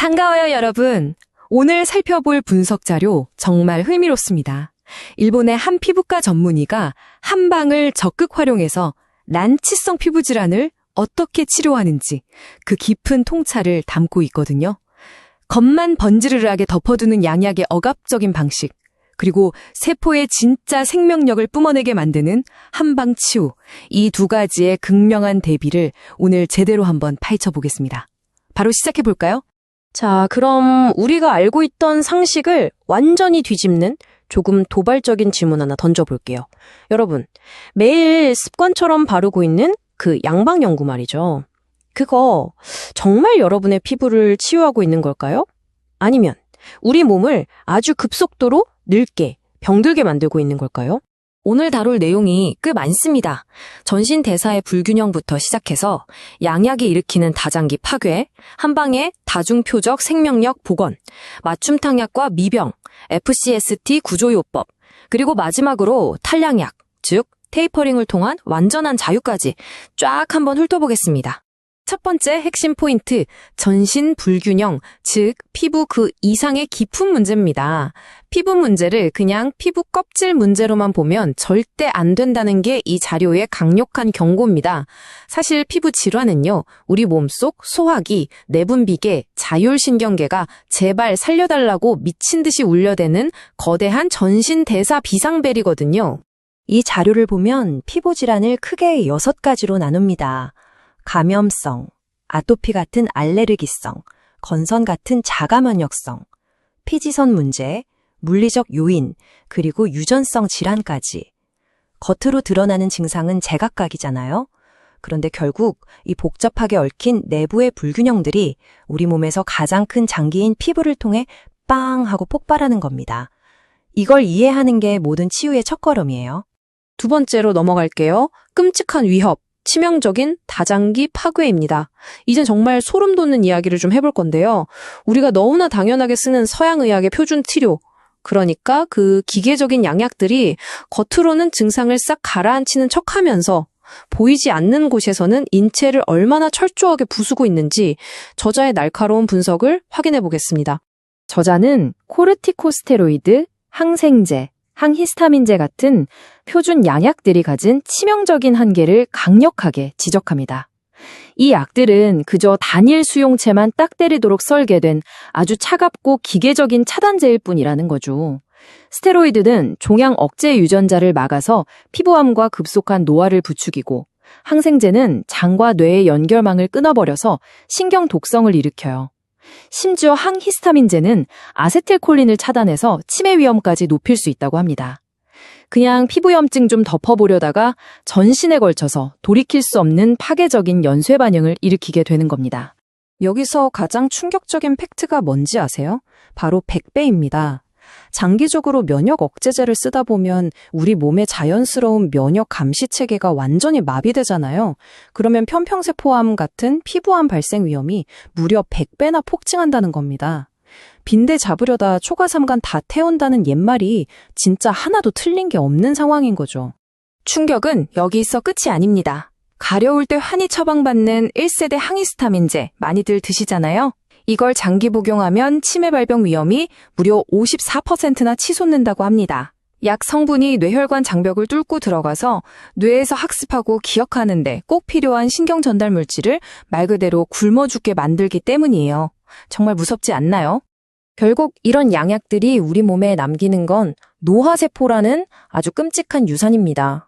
반가워요, 여러분. 오늘 살펴볼 분석 자료 정말 흥미롭습니다. 일본의 한 피부과 전문의가 한방을 적극 활용해서 난치성 피부 질환을 어떻게 치료하는지 그 깊은 통찰을 담고 있거든요. 겉만 번지르르하게 덮어두는 양약의 억압적인 방식, 그리고 세포의 진짜 생명력을 뿜어내게 만드는 한방 치유, 이 두 가지의 극명한 대비를 오늘 제대로 한번 파헤쳐 보겠습니다. 바로 시작해 볼까요? 자, 그럼 우리가 알고 있던 상식을 완전히 뒤집는 조금 도발적인 질문 하나 던져볼게요. 여러분, 매일 습관처럼 바르고 있는 그 양방 연고 말이죠. 그거 정말 여러분의 피부를 치유하고 있는 걸까요? 아니면 우리 몸을 아주 급속도로 늙게, 병들게 만들고 있는 걸까요? 오늘 다룰 내용이 꽤 많습니다. 전신 대사의 불균형부터 시작해서 양약이 일으키는 다장기 파괴, 한방의 다중표적 생명력 복원, 맞춤탕약과 미병, FCST 구조요법, 그리고 마지막으로 탈량약, 즉 테이퍼링을 통한 완전한 자유까지 쫙 한번 훑어보겠습니다. 첫 번째 핵심 포인트, 전신 불균형, 즉 피부 그 이상의 깊은 문제입니다. 피부 문제를 그냥 피부 껍질 문제로만 보면 절대 안 된다는 게 이 자료의 강력한 경고입니다. 사실 피부 질환은요, 우리 몸속 소화기, 내분비계, 자율신경계가 제발 살려달라고 미친 듯이 울려대는 거대한 전신 대사 비상벨이거든요. 이 자료를 보면 피부 질환을 크게 6가지로 나눕니다. 감염성, 아토피 같은 알레르기성, 건선 같은 자가면역성, 피지선 문제, 물리적 요인, 그리고 유전성 질환까지. 겉으로 드러나는 증상은 제각각이잖아요. 그런데 결국 이 복잡하게 얽힌 내부의 불균형들이 우리 몸에서 가장 큰 장기인 피부를 통해 빵 하고 폭발하는 겁니다. 이걸 이해하는 게 모든 치유의 첫걸음이에요. 두 번째로 넘어갈게요. 끔찍한 위협. 치명적인 다장기 파괴입니다. 이젠 정말 소름 돋는 이야기를 좀 해볼 건데요. 우리가 너무나 당연하게 쓰는 서양의학의 표준 치료, 그러니까 그 기계적인 양약들이 겉으로는 증상을 싹 가라앉히는 척하면서 보이지 않는 곳에서는 인체를 얼마나 철저하게 부수고 있는지 저자의 날카로운 분석을 확인해 보겠습니다. 저자는 코르티코스테로이드, 항생제, 항히스타민제 같은 표준 양약들이 가진 치명적인 한계를 강력하게 지적합니다. 이 약들은 그저 단일 수용체만 딱 때리도록 설계된 아주 차갑고 기계적인 차단제일 뿐이라는 거죠. 스테로이드는 종양 억제 유전자를 막아서 피부암과 급속한 노화를 부추기고, 항생제는 장과 뇌의 연결망을 끊어버려서 신경 독성을 일으켜요. 심지어 항히스타민제는 아세틸콜린을 차단해서 치매 위험까지 높일 수 있다고 합니다. 그냥 피부염증 좀 덮어보려다가 전신에 걸쳐서 돌이킬 수 없는 파괴적인 연쇄 반응을 일으키게 되는 겁니다. 여기서 가장 충격적인 팩트가 뭔지 아세요? 바로 100배입니다. 장기적으로 면역 억제제를 쓰다 보면 우리 몸의 자연스러운 면역 감시 체계가 완전히 마비되잖아요. 그러면 편평세포암 같은 피부암 발생 위험이 무려 100배나 폭증한다는 겁니다. 빈대 잡으려다 초가삼간 다 태운다는 옛말이 진짜 하나도 틀린 게 없는 상황인 거죠. 충격은 여기서 끝이 아닙니다. 가려울 때 흔히 처방받는 1세대 항히스타민제 많이들 드시잖아요. 이걸 장기 복용하면 치매 발병 위험이 무려 54%나 치솟는다고 합니다. 약 성분이 뇌혈관 장벽을 뚫고 들어가서 뇌에서 학습하고 기억하는 데 꼭 필요한 신경 전달 물질을 말 그대로 굶어 죽게 만들기 때문이에요. 정말 무섭지 않나요? 결국 이런 양약들이 우리 몸에 남기는 건 노화세포라는 아주 끔찍한 유산입니다.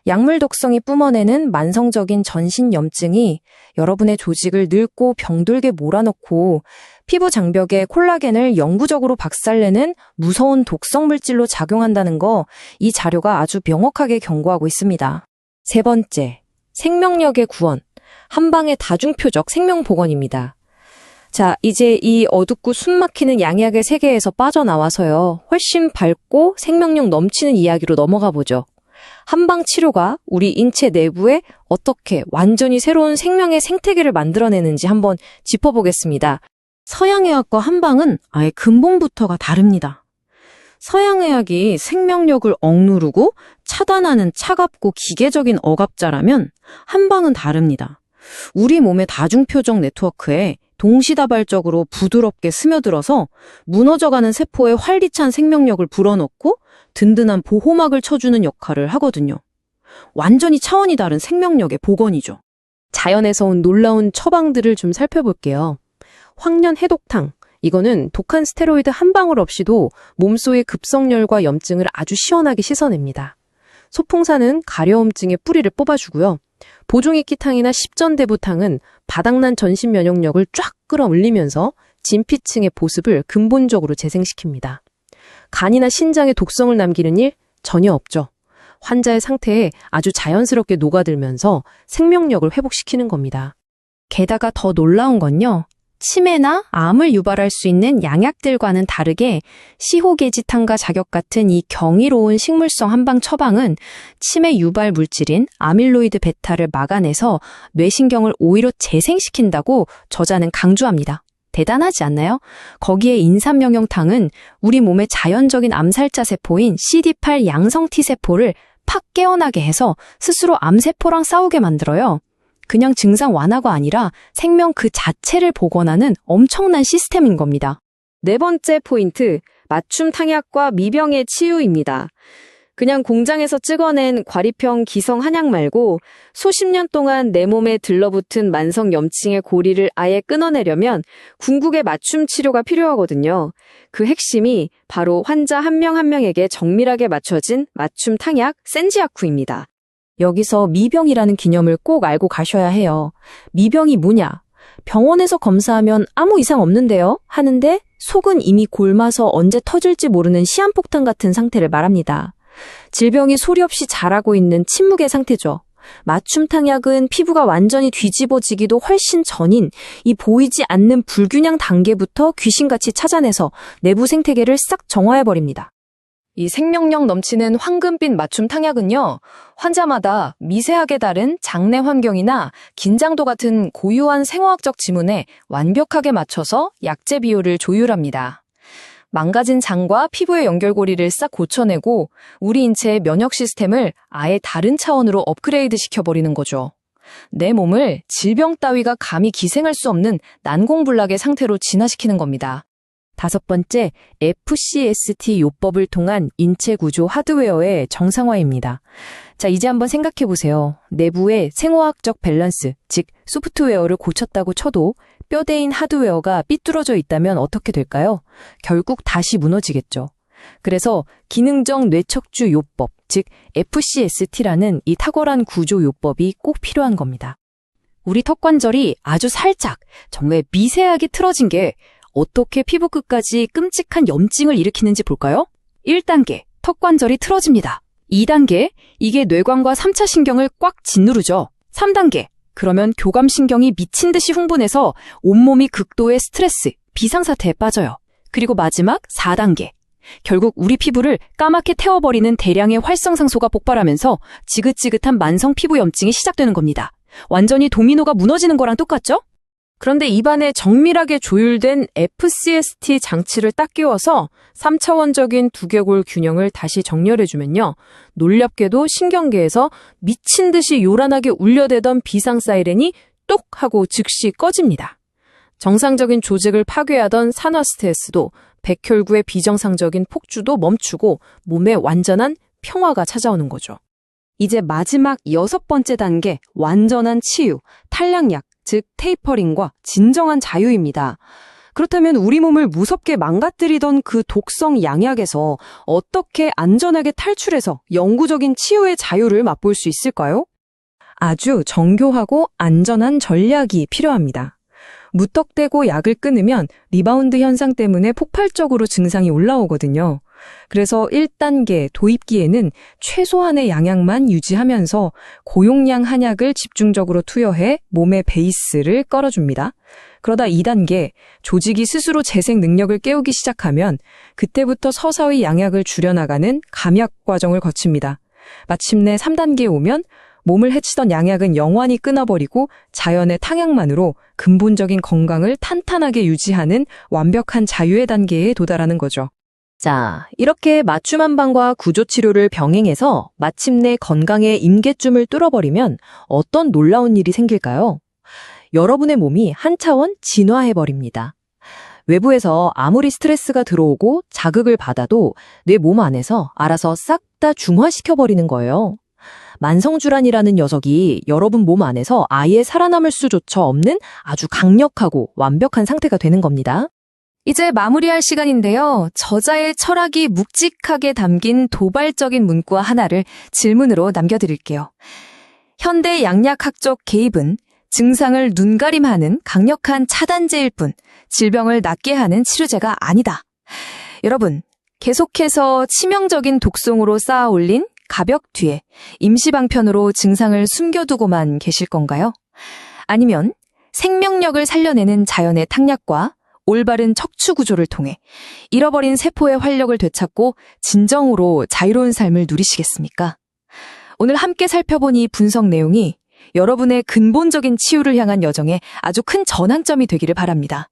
약물 독성이 뿜어내는 만성적인 전신염증이 여러분의 조직을 늙고 병들게 몰아넣고 피부 장벽에 콜라겐을 영구적으로 박살내는 무서운 독성 물질로 작용한다는 거, 이 자료가 아주 명확하게 경고하고 있습니다. 세 번째, 생명력의 구원, 한방의 다중표적 생명복원입니다. 자, 이제 이 어둡고 숨막히는 양약의 세계에서 빠져나와서요, 훨씬 밝고 생명력 넘치는 이야기로 넘어가 보죠. 한방 치료가 우리 인체 내부에 어떻게 완전히 새로운 생명의 생태계를 만들어내는지 한번 짚어보겠습니다. 서양의학과 한방은 아예 근본부터가 다릅니다. 서양의학이 생명력을 억누르고 차단하는 차갑고 기계적인 억압자라면 한방은 다릅니다. 우리 몸의 다중표적 네트워크에 동시다발적으로 부드럽게 스며들어서 무너져가는 세포에 활기찬 생명력을 불어넣고 든든한 보호막을 쳐주는 역할을 하거든요. 완전히 차원이 다른 생명력의 복원이죠. 자연에서 온 놀라운 처방들을 좀 살펴볼게요. 황련 해독탕. 이거는 독한 스테로이드 한 방울 없이도 몸속의 급성열과 염증을 아주 시원하게 씻어냅니다. 소풍사는 가려움증의 뿌리를 뽑아주고요. 보종이끼탕이나 십전대부탕은 바닥난 전신 면역력을 쫙 끌어올리면서 진피층의 보습을 근본적으로 재생시킵니다. 간이나 신장에 독성을 남기는 일 전혀 없죠. 환자의 상태에 아주 자연스럽게 녹아들면서 생명력을 회복시키는 겁니다. 게다가 더 놀라운 건요. 치매나 암을 유발할 수 있는 양약들과는 다르게 시호게지탄과 자격 같은 이 경이로운 식물성 한방 처방은 치매 유발 물질인 아밀로이드 베타를 막아내서 뇌신경을 오히려 재생시킨다고 저자는 강조합니다. 대단하지 않나요? 거기에 인삼명령탕은 우리 몸의 자연적인 암살자 세포인 CD8 양성 T세포를 팍 깨어나게 해서 스스로 암세포랑 싸우게 만들어요. 그냥 증상 완화가 아니라 생명 그 자체를 복원하는 엄청난 시스템인 겁니다. 네 번째 포인트, 맞춤 탕약과 미병의 치유입니다. 그냥 공장에서 찍어낸 과립형 기성 한약 말고 수십 년 동안 내 몸에 들러붙은 만성 염증의 고리를 아예 끊어내려면 궁극의 맞춤 치료가 필요하거든요. 그 핵심이 바로 환자 한 명 한 명에게 정밀하게 맞춰진 맞춤 탕약 센지아쿠입니다. 여기서 미병이라는 개념을 꼭 알고 가셔야 해요. 미병이 뭐냐? 병원에서 검사하면 아무 이상 없는데요? 하는데 속은 이미 골마서 언제 터질지 모르는 시한폭탄 같은 상태를 말합니다. 질병이 소리 없이 자라고 있는 침묵의 상태죠. 맞춤 탕약은 피부가 완전히 뒤집어지기도 훨씬 전인 이 보이지 않는 불균형 단계부터 귀신같이 찾아내서 내부 생태계를 싹 정화해버립니다. 이 생명력 넘치는 황금빛 맞춤 탕약은요, 환자마다 미세하게 다른 장내 환경이나 긴장도 같은 고유한 생화학적 지문에 완벽하게 맞춰서 약재 비율을 조율합니다. 망가진 장과 피부의 연결고리를 싹 고쳐내고 우리 인체의 면역 시스템을 아예 다른 차원으로 업그레이드 시켜버리는 거죠. 내 몸을 질병 따위가 감히 기생할 수 없는 난공불락의 상태로 진화시키는 겁니다. 다섯 번째, FCST 요법을 통한 인체 구조 하드웨어의 정상화입니다. 자, 이제 한번 생각해 보세요. 내부의 생화학적 밸런스, 즉 소프트웨어를 고쳤다고 쳐도 뼈대인 하드웨어가 삐뚤어져 있다면 어떻게 될까요? 결국 다시 무너지겠죠. 그래서 기능적 뇌척주 요법, 즉 FCST라는 이 탁월한 구조 요법이 꼭 필요한 겁니다. 우리 턱관절이 아주 살짝, 정말 미세하게 틀어진 게 어떻게 피부 끝까지 끔찍한 염증을 일으키는지 볼까요? 1단계, 턱관절이 틀어집니다. 2단계, 이게 뇌관과 3차 신경을 꽉 짓누르죠. 3단계, 그러면 교감신경이 미친 듯이 흥분해서 온몸이 극도의 스트레스, 비상사태에 빠져요. 그리고 마지막 4단계, 결국 우리 피부를 까맣게 태워버리는 대량의 활성산소가 폭발하면서 지긋지긋한 만성 피부염증이 시작되는 겁니다. 완전히 도미노가 무너지는 거랑 똑같죠? 그런데 입안에 정밀하게 조율된 FCST 장치를 딱 끼워서 3차원적인 두개골 균형을 다시 정렬해주면요. 놀랍게도 신경계에서 미친 듯이 요란하게 울려대던 비상 사이렌이 똑 하고 즉시 꺼집니다. 정상적인 조직을 파괴하던 산화 스트레스도 백혈구의 비정상적인 폭주도 멈추고 몸에 완전한 평화가 찾아오는 거죠. 이제 마지막 6번째 단계, 완전한 치유, 탈량약, 즉 테이퍼링과 진정한 자유입니다. 그렇다면 우리 몸을 무섭게 망가뜨리던 그 독성 양약에서 어떻게 안전하게 탈출해서 영구적인 치유의 자유를 맛볼 수 있을까요? 아주 정교하고 안전한 전략이 필요합니다. 무턱대고 약을 끊으면 리바운드 현상 때문에 폭발적으로 증상이 올라오거든요. 그래서 1단계 도입기에는 최소한의 양약만 유지하면서 고용량 한약을 집중적으로 투여해 몸의 베이스를 깔아줍니다. 그러다 2단계, 조직이 스스로 재생 능력을 깨우기 시작하면 그때부터 서서히 양약을 줄여나가는 감약 과정을 거칩니다. 마침내 3단계에 오면 몸을 해치던 양약은 영원히 끊어버리고 자연의 탕약만으로 근본적인 건강을 탄탄하게 유지하는 완벽한 자유의 단계에 도달하는 거죠. 자, 이렇게 맞춤 한방과 구조치료를 병행해서 마침내 건강의 임계점을 뚫어버리면 어떤 놀라운 일이 생길까요? 여러분의 몸이 한 차원 진화해버립니다. 외부에서 아무리 스트레스가 들어오고 자극을 받아도 내 몸 안에서 알아서 싹 다 중화시켜버리는 거예요. 만성질환이라는 녀석이 여러분 몸 안에서 아예 살아남을 수조차 없는 아주 강력하고 완벽한 상태가 되는 겁니다. 이제 마무리할 시간인데요. 저자의 철학이 묵직하게 담긴 도발적인 문구 하나를 질문으로 남겨드릴게요. 현대 양약학적 개입은 증상을 눈가림하는 강력한 차단제일 뿐 질병을 낫게 하는 치료제가 아니다. 여러분, 계속해서 치명적인 독성으로 쌓아 올린 가벽 뒤에 임시방편으로 증상을 숨겨두고만 계실 건가요? 아니면 생명력을 살려내는 자연의 탕약과 올바른 척추 구조를 통해 잃어버린 세포의 활력을 되찾고 진정으로 자유로운 삶을 누리시겠습니까? 오늘 함께 살펴본 이 분석 내용이 여러분의 근본적인 치유를 향한 여정에 아주 큰 전환점이 되기를 바랍니다.